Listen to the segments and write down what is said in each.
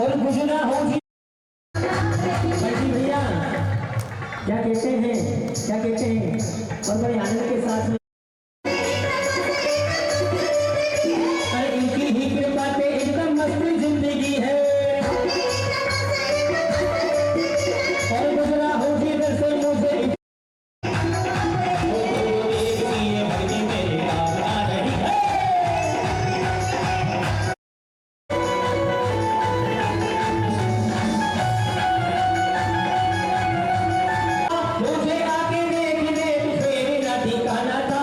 और गुजरा हो जी भैया, क्या कहते हैं, क्या कहते हैं, और बड़े आनंद के साथ में अरे इनकी ही कृपा पे एकदम मस्त जिंदगी है। और गुजरा हो जी इधर से मुझे मुझे आके देखने फिर ठिकाना था।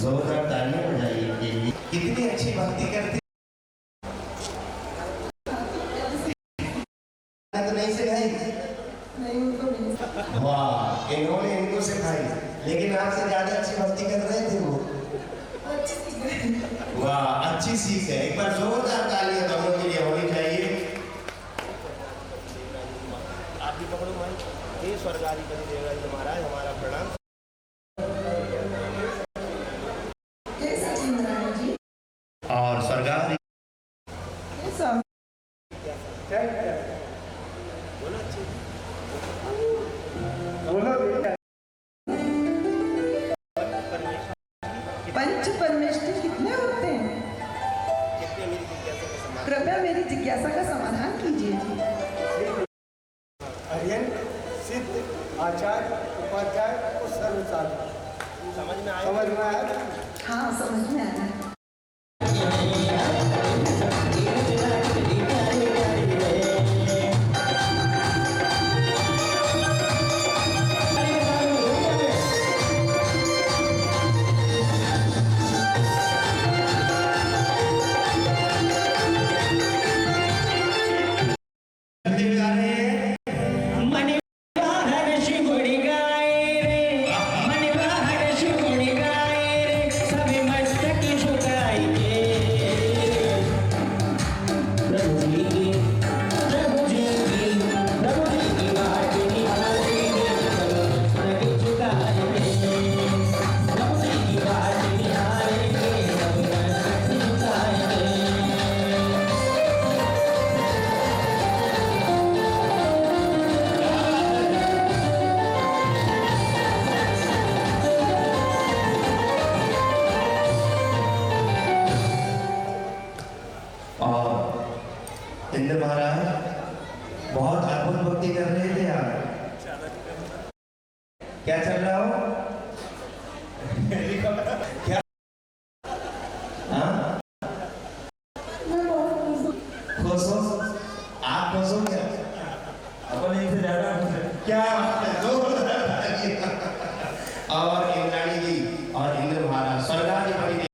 जोरदार तालियां बजाइए इनके लिए। कितनी अच्छी भक्ति करती है, तो नहीं सिखाई? नहीं, उनको नहीं। वाह, इन्होंने इनको सिखाई, लेकिन आपसे ज्यादा अच्छी भक्ति कर रहे थे वो। वाह, अच्छी सीख है। एक बार जोरदार तालियां दोनों के लिए होनी चाहिए। आप भी पकड़ो भाई, ये स्वर्गारी कर देगा ये महाराज, हमारा प्रणाम। और स्वर्गारी पंच परमेष्ठी कितने होते हैं? कृपया मेरी जिज्ञासा का समाधान कीजिए। अरियन, सिद्ध, आचार्य, उपाध्याय और सर्वसाधक। समझ में आया? हाँ, समझ में आया। इंद्र महाराज बहुत अद्भुत भक्ति कर रहे थे आप। क्या चल रहा हो? क्या? हाँ? खुश हो? आप खुश हो क्या? अपन इनसे ज्यादा खुश है। क्या? और इंद्राणी जी और इंद्र महाराज स्वर्गाधिपति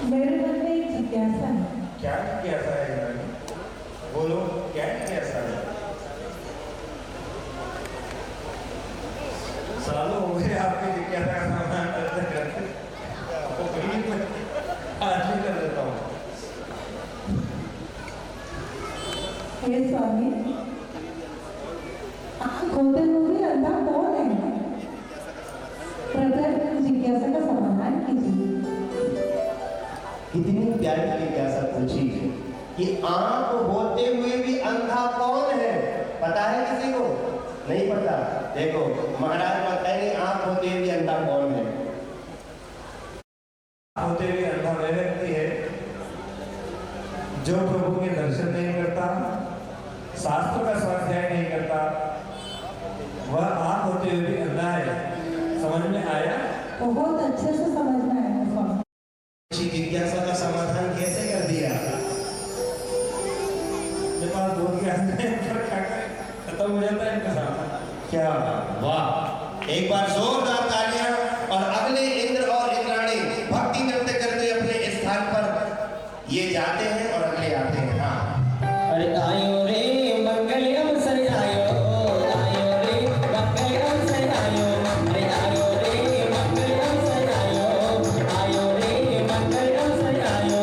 मेरे मन में एक जिज्ञासा है। क्या जिज्ञासा है इंद्राणी? बोलो, क्या जिज्ञासा है? सालों हो गए आपकी जिज्ञासा का समाधान करते करते, आज भी कर देता हूँ। हे स्वामी, आँख खोलते हुए अंधा कौन है? कृपया जिज्ञासा का समाधान कीजिए। कितनी प्यारी जिज्ञासा पूछी कि आंख होते हुए भी अंधा कौन है? पता है किसी को? नहीं पता। देखो महाराज बताएंगे आंख होते हुए भी अंधा कौन है। होते हुए अंधा वह व्यक्ति है जो प्रभु के दर्शन नहीं करता, शास्त्र का स्वाध्याय नहीं करता, वह आंख होते हुए भी अंधा है। समझ में आया? बहुत अच्छे से समझ में आया स्वामी। जिज्ञासा का समाधान कैसे कर दिया? मेरे पास दो ज्ञान है, खत्म हो जाता है इनका सामान। क्या? वाह, एक बार जोरदार तालियां। और अगले इंद्र और इंद्राणी भक्ति नृत्य करते अपने स्थान पर ये जाते हैं और अगले आते हैं। हाँ, अरे आयो रे मंगलम सजायो, आयो रे मंगलम सजायो, अरे आयो रे मंगलम सजायो, आयो रे मंगलम सजायो,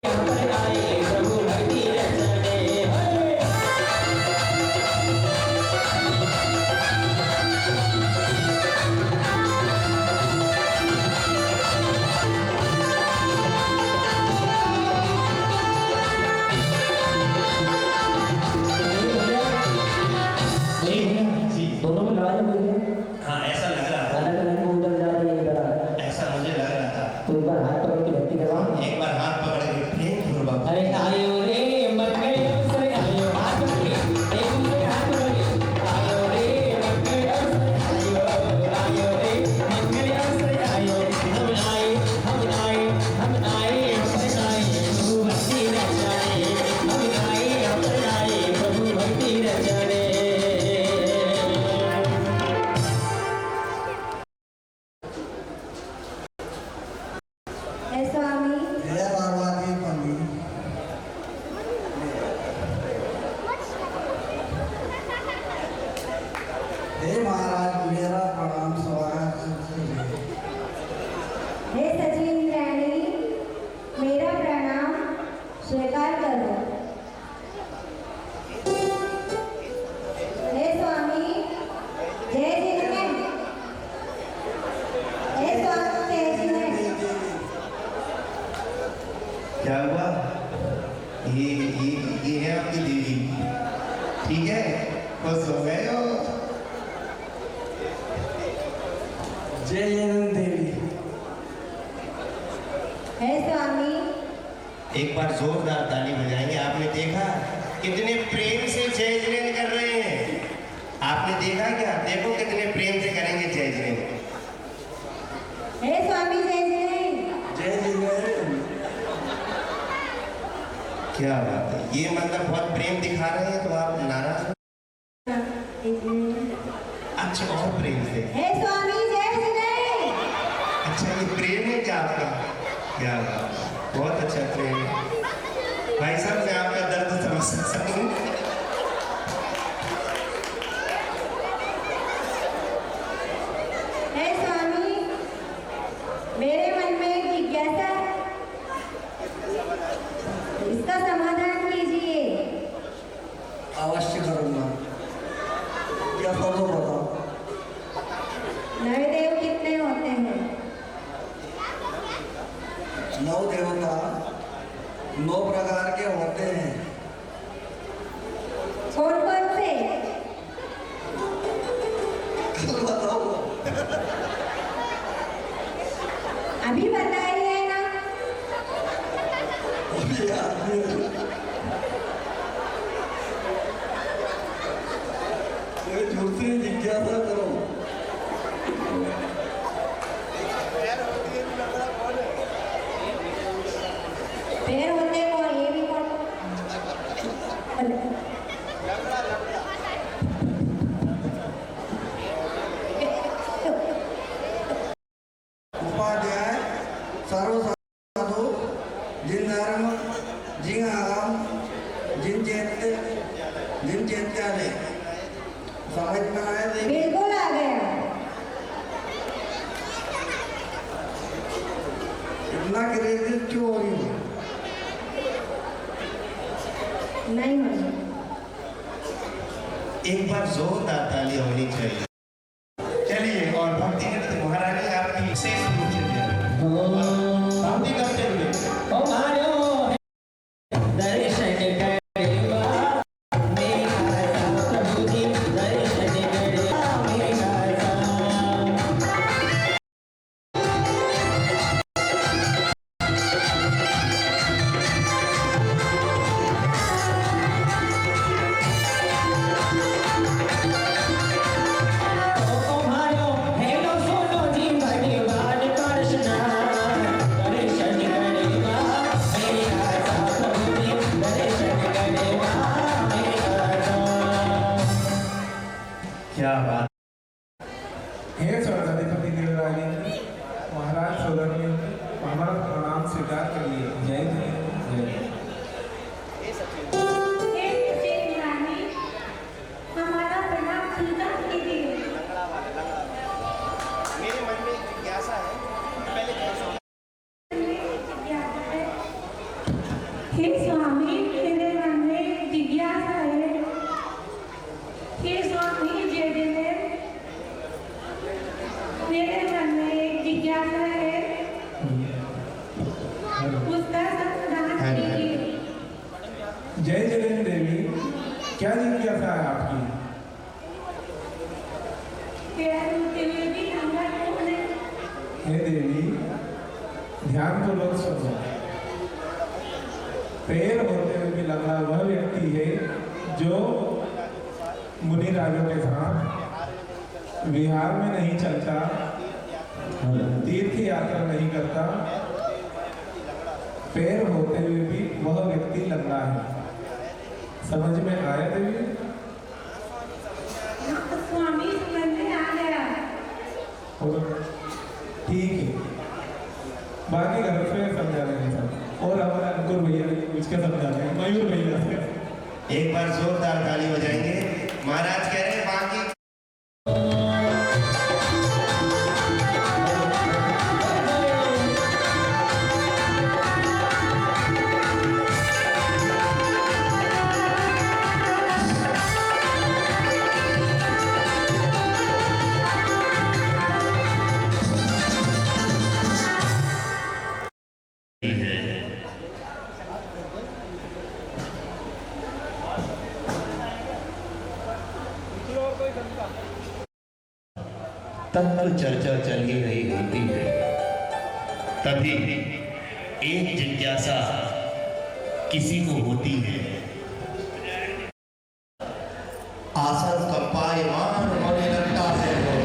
यहाँ पर आए प्रभु भक्ति रचने। क्या हुआ? ये है आपकी देवी, ठीक है? खुश हो गए हो? जय जयनंद देवी। है स्वामी। एक बार जोरदार ताली बजाएंगे। आपने देखा कितने प्रेम से जय जयन कर रहे हैं? आपने देखा क्या? देखो कितने प्रेम से करेंगे जय जयन। है स्वामी जय जय। जय जयनंद। क्या बात है, ये मतलब बहुत प्रेम दिखा रहे हैं तो आप नाराज हो? अच्छा, और प्रेम से। है स्वामी जय जय। अच्छा, ये प्रेम है क्या आपका? क्या बात है, बहुत अच्छा प्रेम है। भाई साहब, मैं आपका दर्द समझ सकता हूँ। है स्वामी, मेरे मन में एक जिज्ञासा है, इसका समाधान कीजिए। अवश्य करूंगा। क्या करो बताओ। नवदेव कितने होते हैं? 9 देवता 9 प्रकार के होते हैं। कौन कौन से? कल बताओ। अभी बताइए ना। अभी याद नहीं है। कोई दूसरी जिज्ञासा करो। पैर होते कौन? ये भी कौन? उपाध्याय सर्वसाधु जिन धर्म जिन आगम जिन चैत्यालय समझ में आया? देखिए बिल्कुल आ गया। इतना क्रेडिट क्यों हो रही है? नहीं होना। एक बार जोरदार ताली होनी चाहिए। चलिए, और भक्ति नृत्य महारानी आपकी विशेष रूप से दे रहे हैं। भक्ति करते हुए ओ मारो दर्शन करेगा मेरा प्रभु जी, दर्शन करेगा मेरा। ओ मारो हेलो सुनो जी, भगवान कृष्ण दर्शन करेगा मेरा प्रभु जी, दर्शन करेगा मेरा। क्या बात। हे स्वर्गाधिपति गिरिराज महाराज सौरभ, हमारा प्रणाम स्वीकार करिए। जय जय जय। हमारा प्रणाम स्वीकार कीजिए। मेरे मन में एक जिज्ञासा है, पहले हे स्वामी, मेरे मन में एक जिज्ञासा है। हे स्वामी जय जय। मेरे मन में एक जिज्ञासा है, उसका समाधान कीजिए। जय जगन देवी, क्या जिज्ञासा है आपकी? पैर होते हुए भी नंगा क्यों है? हे देवी, ध्यान पूर्वक सुनो। पैर होते हुए भी लगा वह व्यक्ति है जो मुनि राजों के साथ विहार में नहीं चलता, तीर्थ यात्रा नहीं करता। पैर होते हुए भी वह व्यक्ति लंगड़ा है। समझ में आया देवी? स्वामी समझ में आ गया। ठीक है, बाकी घर पे समझा देंगे सब। और हमारे अंकुर भैया कुछ क्या समझा देंगे, मयूर भैया से। एक बार जोरदार ताली बजाएंगे। महाराज कह रहे हैं बाकी तब तो चर्चा चल ही रही होती है। तभी एक जिज्ञासा किसी को होती है। आसन का पायमान होने लगता है वो।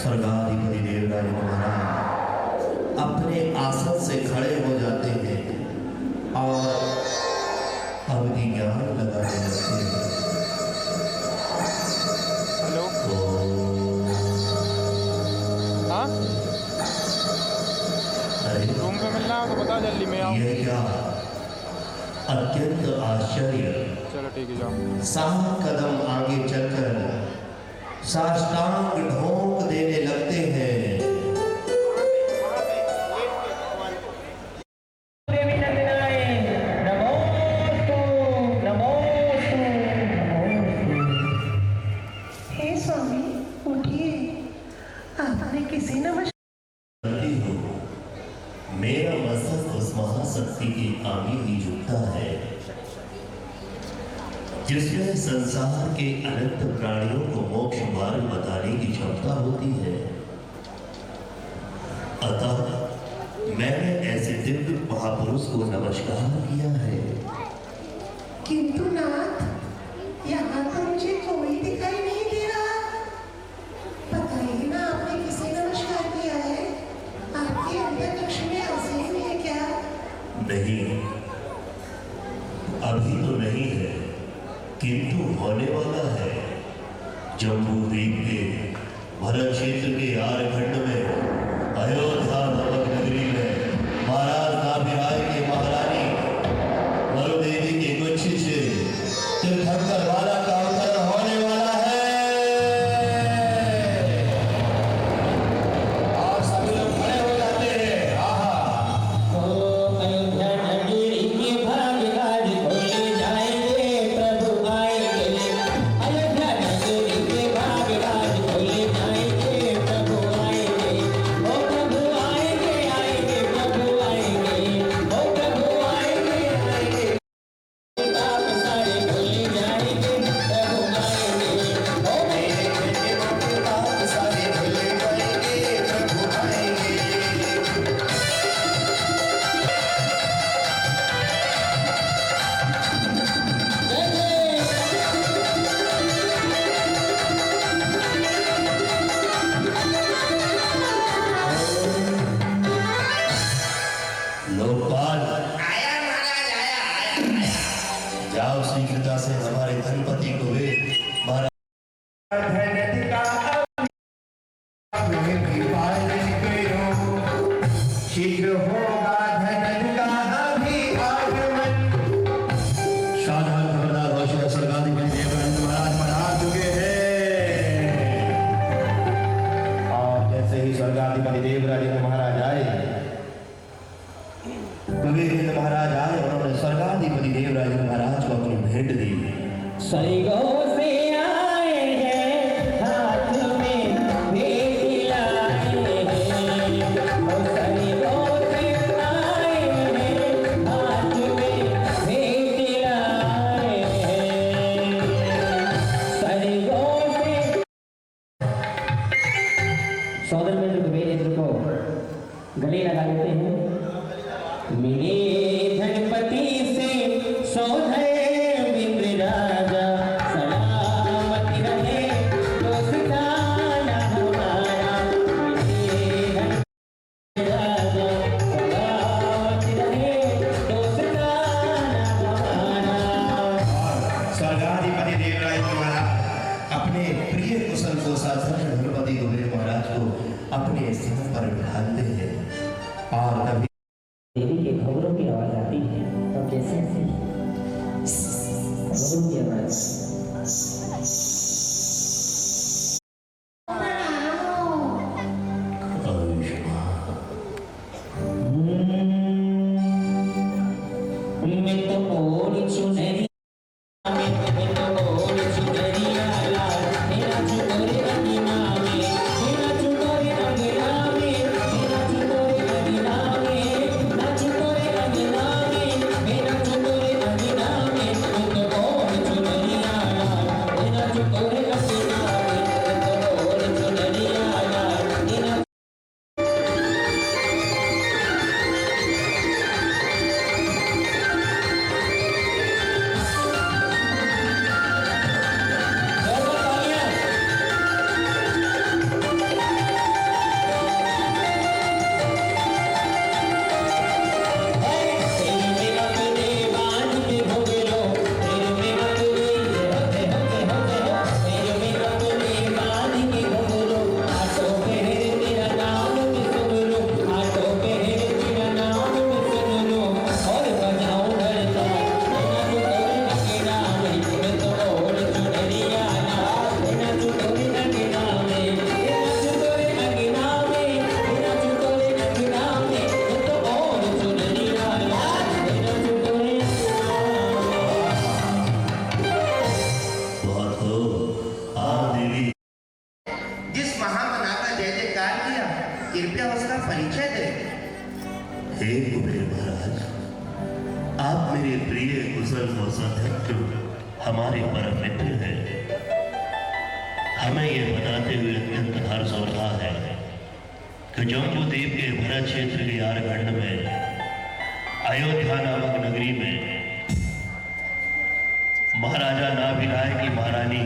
स्वर्गाधिपति देवराज महाराज अपने आसन से खड़े हो जाते हैं और अवधि ज्ञान लगाने लगते हैं। हेलो हाँ अरे रूम पे मिलना है तो बता जल्दी मैं आऊँ। यह क्या अत्यंत आश्चर्य। चलो ठीक है जाओ। 7 कदम आगे चलकर साष्टांग ढोक देने लगते हैं। देवी नंदनाय नमोस्तु नमोस्तु नमोस्तु। हे स्वामी उठिए, आपने किसे नमस्कार। करती हूँ, मेरा मस्तक उस महाशक्ति के आगे ही झुकता है जिसमें संसार के अनंत प्राणियों को मोक्ष मार्ग बताने की क्षमता होती है। अतः मैंने ऐसे दिव्य महापुरुष को नमस्कार किया है। किंतु नाथ, यहाँ तो मुझे कोई दिखाई नहीं दे रहा। बताइए ना, आपने किसे नमस्कार किया है? आपके अंदर कक्ष में आसीन है क्या? नहीं, अभी तो नहीं है, किंतु होने वाला है। जम्बू द्वीप के भरत क्षेत्र के आर्यखंड में अयोध्या नामक नगरी में महाराज नाभिराय के महारानी मरुदेवी के कुछ से तीर्थंकर वाला का अवतरण होने वाला है। और सभी लोग खड़े हो जाते हैं। आहा, अयोध्या नगरी के भाग्यराज खोले जाएंगे, प्रभु आएंगे। अयोध्या नगरी के भाग्यराज खोले जाएंगे, प्रभु आएंगे। ओ प्रभु आएंगे आएंगे प्रभु आएंगे। ओ प्रभु आएंगे आएंगे। पाप सारे खोले जाएंगे, प्रभु आएंगे। ओ मेरे पाप सारे भूले जाएंगे, प्रभु आएंगे। लोकपाल आया महाराज, आया आया आया। जाओ शीघ्रता से हमारे धनपति को वे महाराज शीघ्र होगा धन का भी आगमन। सावधान खबरदार होशियार स्वर्गाधिपति देवराज महाराज पधार चुके हैं। और जैसे ही स्वर्गाधिपति देवराज महाराज आए, कबीर महाराज आए, उन्होंने स्वर्गाधिपति देवराज महाराज को अपनी भेंट दी। स्वर्गों से आए हैं, हाथ में भेंट लाए हैं। ओ स्वर्गों से आए हैं, हाथ में भेंट लाए हैं। स्वर्गों से सौदर मित्र कुबेर को गले लगा लेते हैं। मेरे धनपति से सौधे मित्र राजा, सलामत रहे दोस्ताना हमारा। मेरे धनपति राजा, सलामत रहे दोस्ताना हमारा। स्वर्गाधिपति देवराज महाराज अपने प्रिय कुशल को साधन धनपति कुबेर महाराज को अपने सिंह पर बिठाते हैं। और तभी देवी के घोड़ों की आवाज आती है। और कैसे ऐसे घोड़ों की आवाज। मैं तो मोर चुनरी मैं तो मोर चुनरिया लाल, मेरा चुनरी रंगीना में, मेरा चुनरी रंगीना में, मेरा चुनरी रंगीना में। महामना का जय जयकार किया, कृपया उसका परिचय दे। हे कुबेर महाराज, आप मेरे प्रिय कुशल कोषाध्यक्ष हमारे परम मित्र हैं। हमें यह बताते हुए अत्यंत हर्ष हो रहा है कि जम्बूद्वीप के भरत क्षेत्र के यारखंड में अयोध्या नामक नगरी में महाराजा नाभिराय की महारानी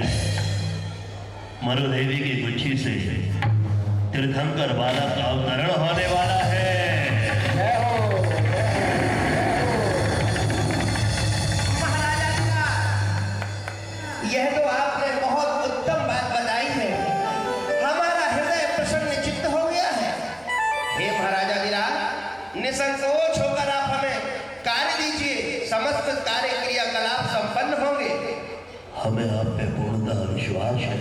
मरुदेवी की गुच्छी से तीर्थंकर बालक का अवतरण होने वाला है। यह तो आपने बहुत उत्तम बात बताई है, हमारा हृदय प्रसन्न चित्त हो गया है। हे महाराजा विराट, निसंकोच होकर आप हमें कार्य दीजिए, समस्त कार्य क्रियाकलाप संपन्न होंगे। हमें आप पे पूर्णतः विश्वास है।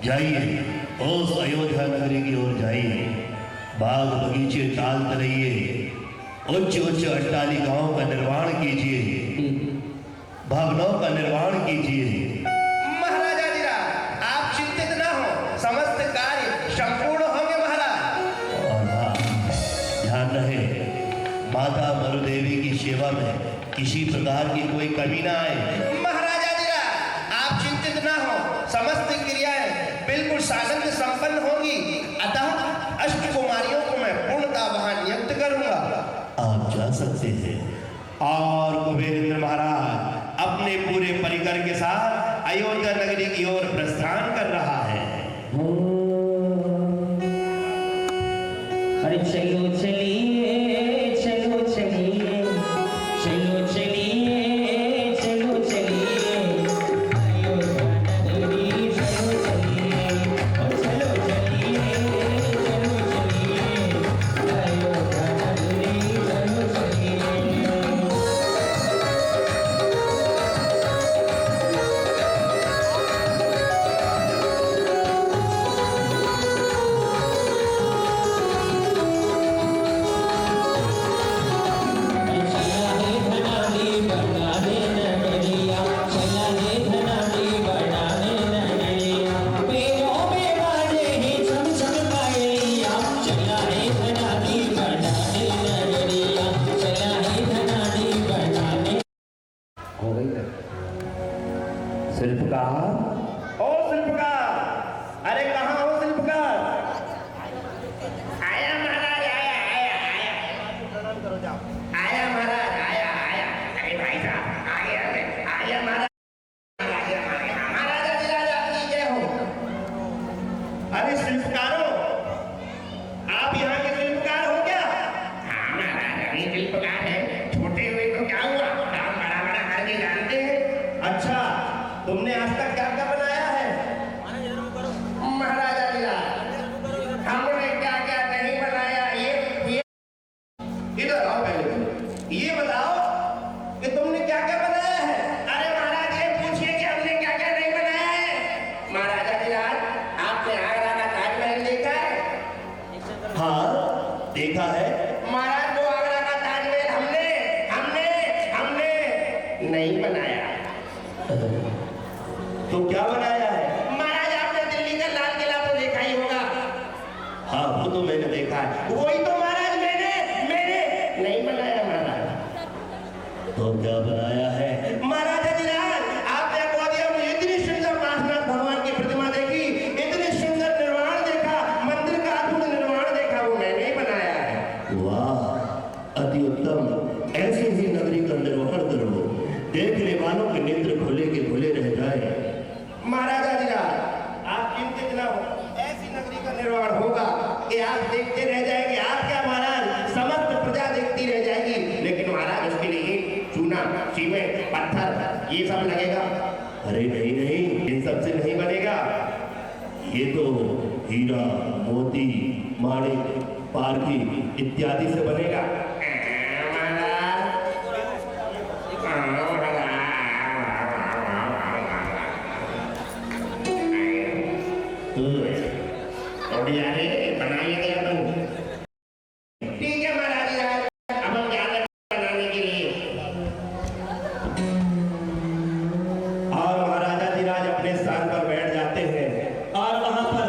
जाइए, उस अयोध्या नगरी की ओर जाइए, बाग बगीचे ताल तलइए, उच्च उच्च अट्टालिकाओं का निर्माण कीजिए, भवनों का निर्माण कीजिए। महाराजा विराट, आप चिंतित न हो, समस्त कार्य संपूर्ण होंगे महाराज। और हाँ, ध्यान रहे, माता मरुदेवी की सेवा में किसी प्रकार की कोई कमी ना आए। महाराजा विराट, आप चिंतित न हो, समस्त क्रियाएं बिल्कुल सानंद संपन्न होंगी। अतः अष्ट कुमारियों को मैं पूर्णतः वहां नियुक्त करूंगा। आप जा सकते हैं। और कुबेरेंद्र महाराज अपने पूरे परिकर के साथ अयोध्या नगरी की ओर प्रस्थान कर रहा है। अरे चलो चलिए, चलो चलिए, चलो चलिए, चलो चलिए, अयोध्या नगरी चलो चलिए, और चलो चलिए, चलो चलिए, अयोध्या नगरी चलो चलिए। शिल्पकार, ओ शिल्पकार, अरे कहाँ हो शिल्पकार? आया महाराज, आया आया आया, आया महाराज, आया आया। अरे भाई साहब, आया आया महाराज, आया महाराजा विराज आपकी जय हो। अरे शिल्पकारों, आप यहाँ के शिल्पकार हो क्या? हाँ महाराज, हम शिल्पकार हैं। छोटे हुए तो क्या हुआ, काम बड़ा बड़ा करके जानते हैं। अच्छा, तुमने आज तक क्या क्या बनाया है? महाराजा विराज, हमने क्या क्या नहीं बनाया, ये इधर आओ पहले, ये बताओ कि तुमने क्या क्या बनाया है? अरे महाराज, ये पूछिए कि हमने क्या क्या नहीं बनाया है। महाराजा विराज, आपने आगरा का ताजमहल देखा है? हाँ, देखा है। महाराज, वो आगरा का ताजमहल हमने हमने हमने नहीं बनाया। तो क्या बनाया है? महाराज, आपने दिल्ली का लाल किला तो देखा ही होगा। हाँ, वो तो मैंने देखा है। वही तो महाराज मैंने नहीं बनाया महाराज। तो क्या बनाया है? महाराजा विराज, आपने गोदिया में इतनी सुंदर नाथनाथ भगवान की प्रतिमा देखी, इतनी सुंदर निर्माण देखा, मंदिर का अद्भुत निर्माण देखा, वो मैंने ही बनाया है। वाह, अति उत्तम। ऐसी ही नगरी का निर्माण करो, देखने वालों के नेत्र खुले के खुले रह जाए। महाराजा विराज, आप चिंतित न हो, ऐसी नगरी का निर्माण होगा कि आप देखते रह जाएंगे। आप क्या महाराज, समस्त प्रजा देखती रह जाएगी। लेकिन महाराज, उसके लिए चूना, सीमेंट, पत्थर ये सब लगेगा। अरे नहीं नहीं, इन सब से नहीं बनेगा। ये तो हीरा, मोती, माणिक, पारखी इत्यादि से बनेगा। ठीक है महाराज, अब हम जाते हैं बनाने के लिए। और महाराजा धीराज अपने स्थान पर बैठ जाते हैं और वहां पर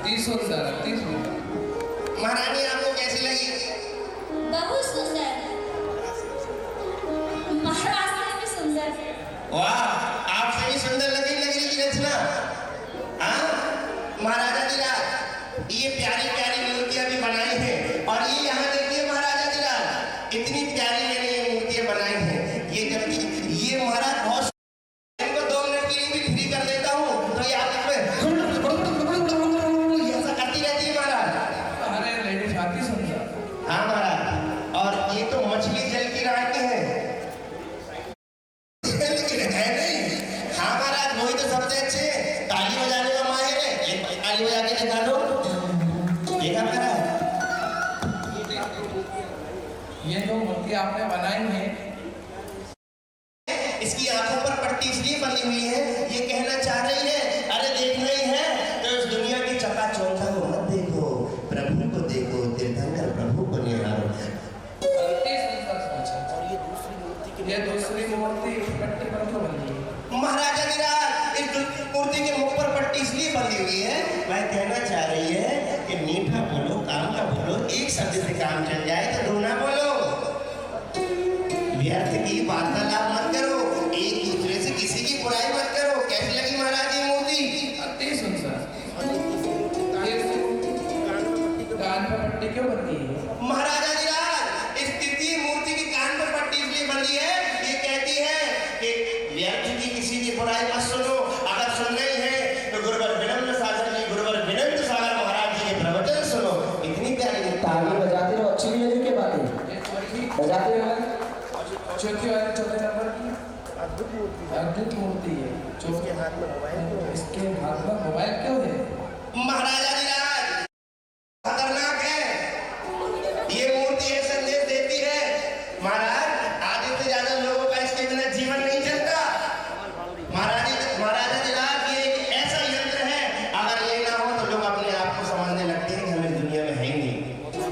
अति सुंदर, अति सुंदर। महारानी आपको कैसी लगी? बहुत सुंदर। महाराज से भी सुंदर। वाह, आपसे भी सुंदर लगी नगरी की रचना। हाँ महाराजा धीराज, ये प्यारी प्यारी मूर्तियां भी बनाई हैं और ये यहाँ देखिए महाराजा धीराज, इतनी प्यारी मैंने ये मूर्तियां बनाई हैं। ये जब ये महाराज बहुत इनको 2 मिनट के लिए भी फ्री कर देता हूँ तो ये आप इसमें ऐसा करती रहती है महाराज। अरे लेडीज अति सुंदर। हाँ महाराज, और ये तो मछली जल की राह के हैं लेकिन है नहीं। हाँ महाराज, वही तो सबसे अच्छे हैं। ताली बजाने का माहिर है, एक ताली बजा के दिखा दो। देखा महाराज, ये जो मूर्ति आपने बनाई है, इसकी आंखों पर पट्टी इसलिए बनी हुई है, ये कहना चाह रही है अरे देखना ही है तो इस दुनिया की चकाचौंधा को मत देखो, प्रभु को देखो, तीर्थंकर प्रभु को निहारो। अति सुंदर सोचा। ये दूसरी मूर्ति पट्टी पर क्यों बनी है? महाराजा धीराज, इस मूर्ति के मुख पर पट्टी इसलिए बंधी हुई है, वह कहना चाह रही है कि मीठा बोलो, काम का बोलो, एक शब्द से काम चल जाए तो दो ना बोलो। व्यर्थ की वार्तालाप मत करो, एक दूसरे से किसी की बुराई मत करो। कैसी लगी महाराज ये मूर्ति? अति सुंदर। कान पर पट्टी क्यों बंधी है? महाराजा धीराज, इस तृतीय मूर्ति की कान पर पट्टी इसलिए बंधी है, ये कहती है कि व्यर्थ की किसी की बुराई मत सुनो। अगर सुनना ही है तो गुरुवर विनम्र सागर जी, गुरुवर विनम्र सागर महाराज जी के प्रवचन सुनो। इतनी प्यारी ताली बजाते रहो, अच्छी नहीं लगी क्या बातें? बजाते रहो। चौथी वाले चौथे नंबर की अद्भुत मूर्ति है। चौथे हाथ में मोबाइल, इसके हाथ में मोबाइल क्यों है? महाराजा धीराज खतरनाक है ये मूर्ति, ये संदेश देती है महाराज आधे से ज्यादा लोगों का इसके बिना जीवन नहीं चलता। महाराजा धीराज, ये एक ऐसा यंत्र है, अगर ये ना हो तो लोग अपने आप को समझने लगते हैं कि हमें दुनिया में है ही नहीं।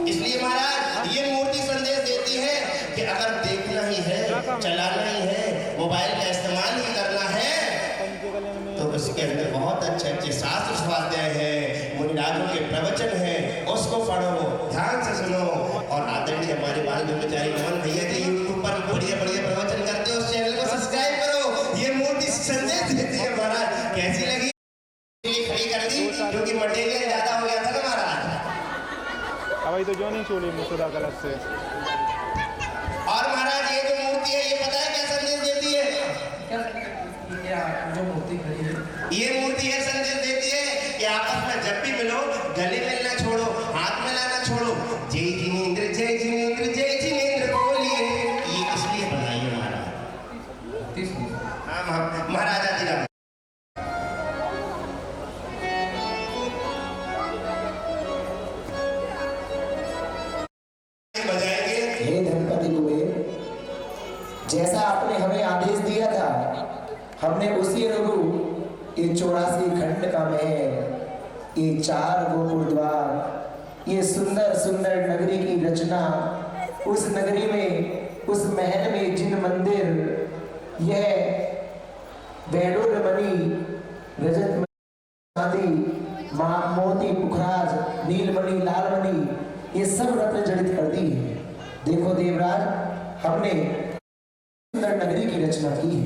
इसलिए महाराज ये मूर्ति संदेश देती है कि अगर देखना ही है, चलाना ही है, मोबाइल का इस्तेमाल ही करना है तो उसके अंदर बहुत अच्छे अच्छे शास्त्र स्वाध्याय है, मुनिराजों के प्रवचन है, उसको पढ़ो, ध्यान से सुनो। और आदरणीय हमारे बाल ब्रह्मचारी नमन भैया जी यूट्यूब पर बढ़िया बढ़िया प्रवचन करते हो, उस चैनल को सब्सक्राइब करो। ये मूर्ति संदेश देती है महाराज। कैसी लगी? खड़ी कर दी क्योंकि मटेरियल ज्यादा हो गया था ना महाराज। अब तो जो नहीं छोड़ी मुसुदा कलर से। और महाराज ये जो मूर्ति है, ये पता है क्या संदेश देती है? क्या जो मूर्ति खड़ी है, ये मूर्ति है संदेश देती है कि आपस में जब भी मिलो गले मिलना छोड़ो, हाथ मिलाना छोड़ो। जय जिनेंद्र, जय जिनेंद्र, जय जिनेंद्र बोलिए। ये इसलिए बनाई है महाराज। हाँ महाराजा धीराज, हे धनपति कुबेर, जैसा आपने हमें आदेश दिया था, हमने उसी अनुरूप ये 84 खंड का महल, ये 4 गोपुर द्वार, ये सुंदर सुंदर नगरी की रचना, उस नगरी में, उस महल में जिन मंदिर, यह वैडूर्यमणि, रजत चांदी, मोती, पुखराज, नीलमणि, लालमणि, ये सब रत्न जड़ित कर दी है। देखो देवराज, हमने सुंदर नगरी की रचना की है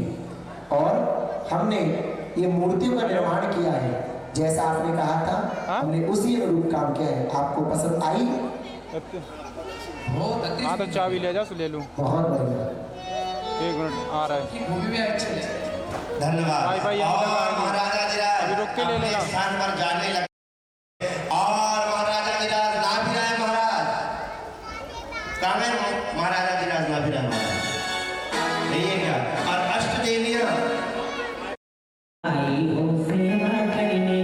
और हमने ये मूर्तियों का निर्माण किया है जैसा आपने कहा था। हमने उसी अनुरूप काम किया है। आपको पसंद आई? हाँ तो चाबी ले जाओ, ले लूँ। बहुत बढ़िया। 1 मिनट आ रहा है। धन्यवाद। भाई और महाराजा धीराज अभी रुक के ले लेना। स्थान पर जाने लगे और महाराजा धीराज नाभिराय महाराज कहाँ है? महाराजा धीराज नाभिराय महाराज नहीं है क्या? और अष्ट देवियां आई हो सेवा करने,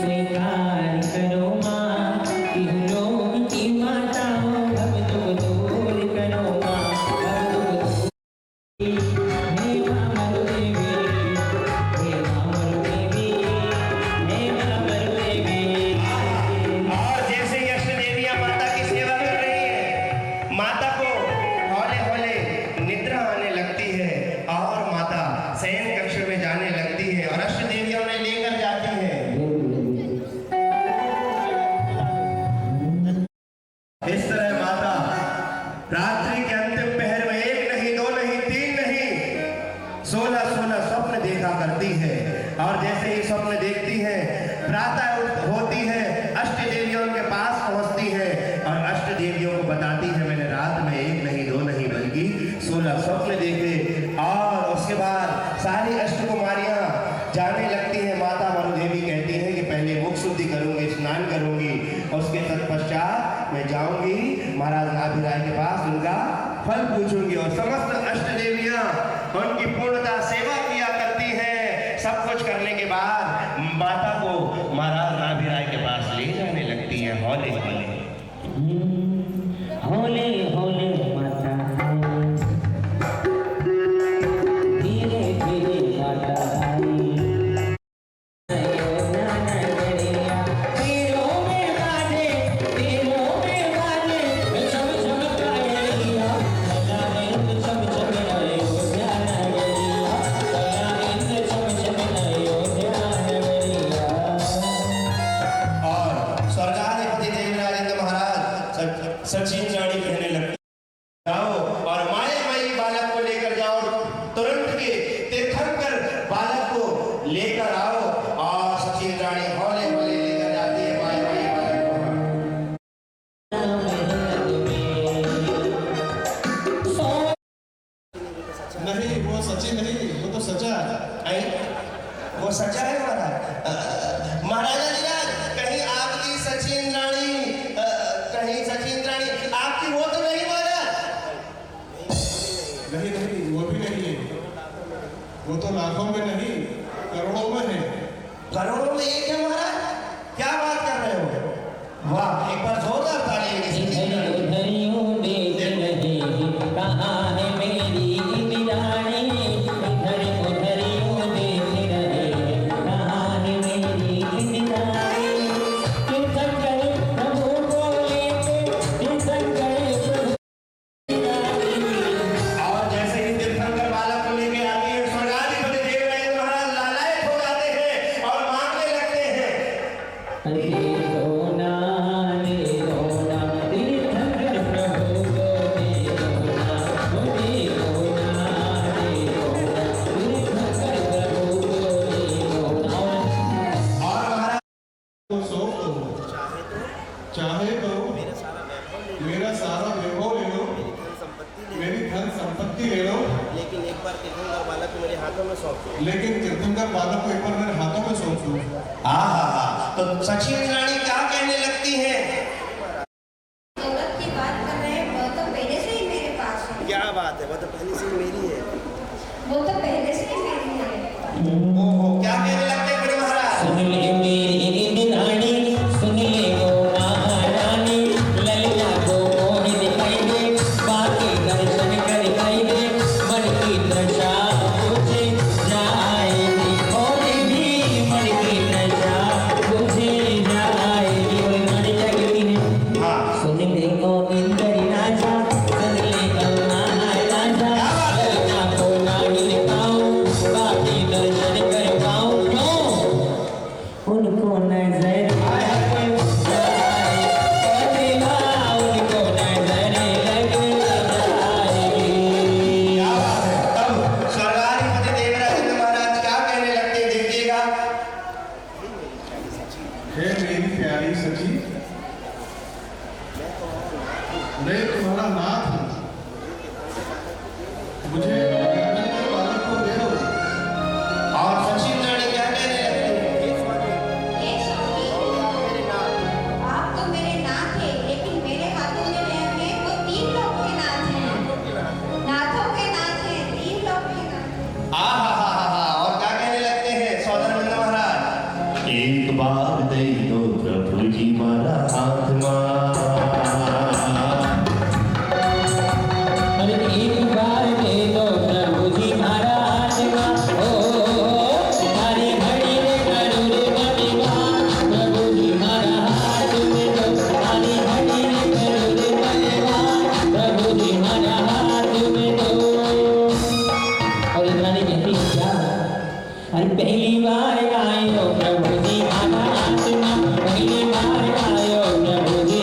स्वीकार करो माँ, तीनों की माता हो, अब तुम दूर करो माँ, अब तुम हे मामल देवी, हे मामल देवी, हे मामल देवी। स्नान करूंगी और उसके तत्पश्चात मैं जाऊंगी महाराज नाभि राय के पास, उनका फल पूछूंगी और समस्त अष्ट देवियां उनकी पूर्णता सेवा किया करती हैं। सब कुछ करने के बाद माता को महाराज नाभि राय के पास ले जाने लगती है हौले हौले। होले होले माता धीरे धीरे माता आई अयोध्या नगरिया तीरों में बाजे छम छम कालिया दया इंद्र छम छम अयोध्या नगरिया दया इंद्र छम छम अयोध्या नगरिया। और स्वर्गाधिपति देवराजेंद्र महाराज सचिन रानी कहने लगते जाओ और मायामयी बालक को लेकर जाओ, तुरंत के तीर्थंकर बालक को लेकर आओ। और सचिन रानी हौले हौले लेकर जाती है मायामयी बालक को। नहीं वो सच्ची नहीं, वो तो सच्चा है। वो सच्चा है महाराज। महाराजा जी कहीं आपकी सचिन रानी आपकी वो तो नहीं महाराज? नहीं नहीं वो भी नहीं है, वो तो लाखों में नहीं करोड़ों में है। करोड़ों में एक है महाराज? क्या बात कर रहे हो? वाह, एक बार जोरदार ताली लगी। इधर उधर यूं देख रहे कहाँ है मेरी इंद्राणी, इधर उधर यूं देख रहे कहाँ है मेरी इंद्राणी। तीर्थंकर प्रभु को लेके तीर्थंकर और जैसे ही तीर्थंकर बालक को लेके आती है, स्वर्गाधिपति देवराजेंद्र महाराज लालायित हो जाते हैं और मांगने लगते हैं। ले रोना तीर्थंकर प्रभु को दे रोना, दे रोना तीर्थंकर प्रभु को दे रोना। और महाराज तो सो चाहे तो मेरा सारा वैभव ले लो, मेरी धन संपत्ति ले लो, लेकिन एक बार तीर्थंकर बालक को मेरे हाथों में सौंप दो। लेकिन तीर्थंकर बालक को एक बार मेरे हाथों में सौंप दो। तो सचिन रानी क्या कहने लगती है? दौलत की बात कर रहे हैं, वो तो पहले से ही मेरे पास है। क्या बात है, वो तो पहले से मेरी है। वो तो पहले से ही मेरी है। ओहो, क्या कहने लगते हैं बड़े महाराज? सुन ले मेरी इंद्राणी, सुन ले वो महारानी, ललिता को मोहि दिखाई दे, बाकी दर्शन कर दिखाई दे, मन की दशा बुझे जाएगी, और भी मन की दशा बुझे जाएगी। वो रानी क्या कहती है? हाँ। सुन ले गोविंदरी राजा, सुन ले महाराजा, ललिता को नानी दिखाऊं, बाकी दर्शन कर पाऊं। क्यों? उनको नजर लग जाए, उनको नजर लग जाएगी। क्या बात है? तब स्वर्गाधिपति देवराजेंद्र महाराज क्या कहने लगते हैं, देखिएगा। हे मेरी प्यारी सची, मैं तुम्हारा नाथ हूँ, मुझे तीर्थंकर बालक को दे दो। और सचिन रानी क्या कहने लगती है? एक स्वामी, आप तो मेरे नाथ हैं, लेकिन मेरे हाथों में हैं वो 3 लोग के नाथ हैं। नाथों के नाथ हैं, 3 लोग के नाथ हैं। और क्या कहने लगते हैं सौदरबंद महाराज? एक बार दे दो प्रभु जी मारा हाथ मां, अरे एक बार दे दो प्रभु जी हमारा आत्मा, हरे हरि रे करो रे बलिदान, प्रभु जी हमारा हाथ में दो, हरे हरि रे करो रे बलिदान, प्रभु जी हमारा हाथ में दो। और इंद्राणी कहती है क्या? अरे पहली बार आयो प्रभु जी हमारा आत्मा, पहली बार आयो प्रभु जी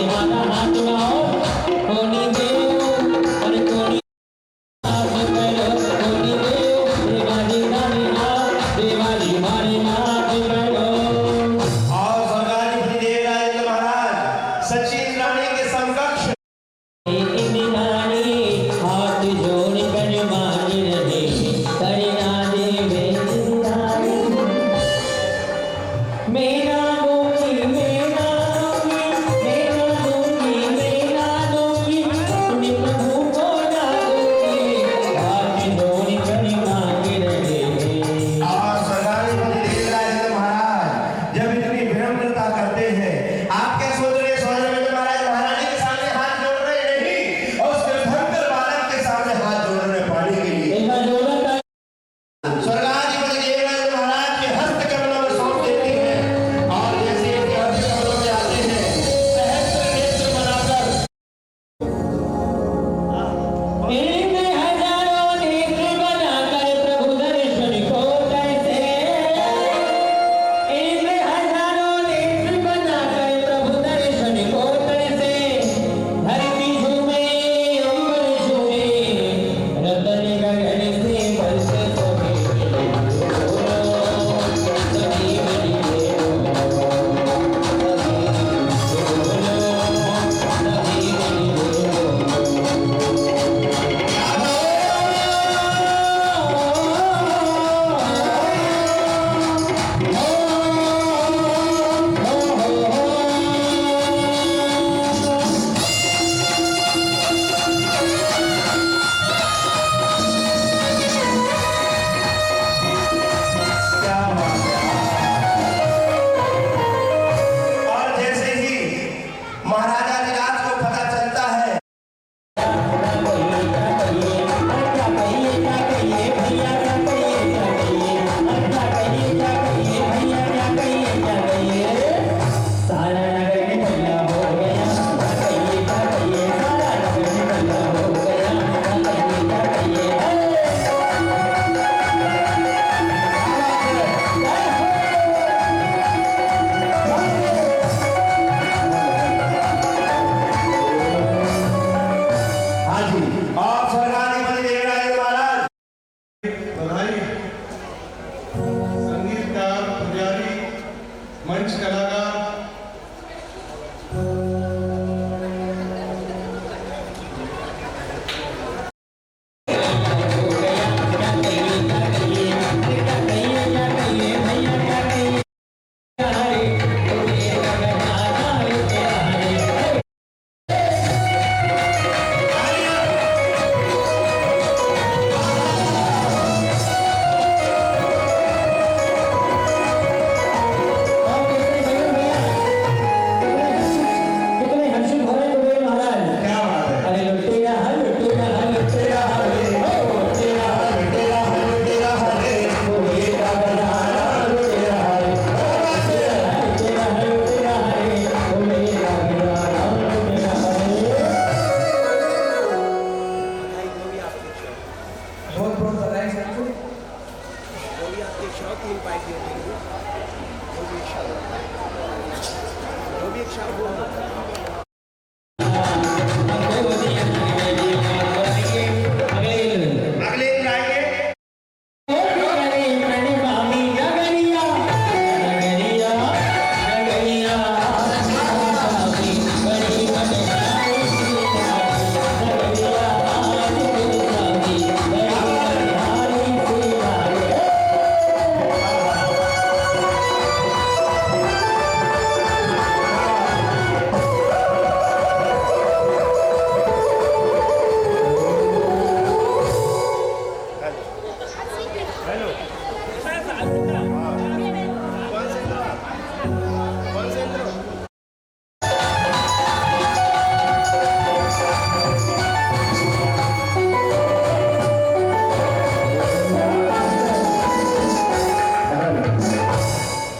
अगले दिन आएंगे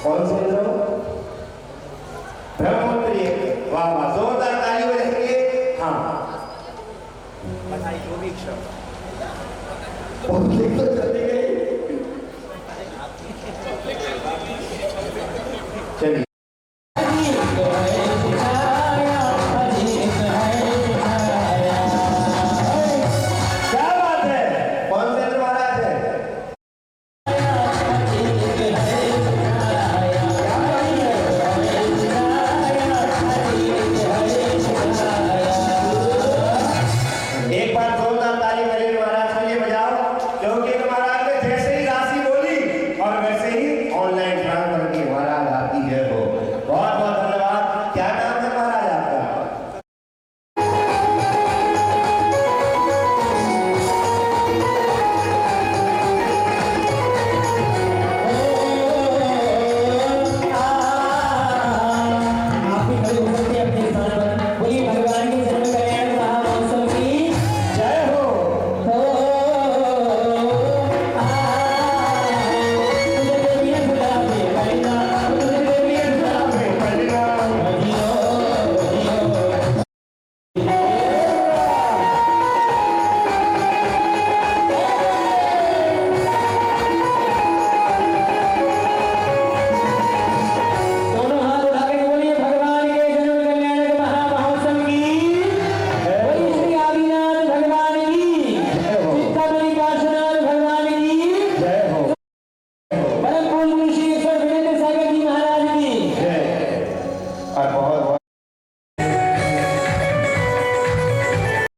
कौन से इंद्र? ब्रह्मोत्तरी। वाह वाह, जोरदार ताली बजाएंगे। हाँ ओके, तो चली गई। चलिए क्या बात है, कौन से इंद्र महाराज है? एक बार जोरदार ताली करें महाराज के लिए बजाओ, क्योंकि महाराज ने जैसे ही राशि बोली और वैसे ही ऑनलाइन ट्रांसफर की महाराज आती है वो। बहुत बहुत धन्यवाद। क्या नाम है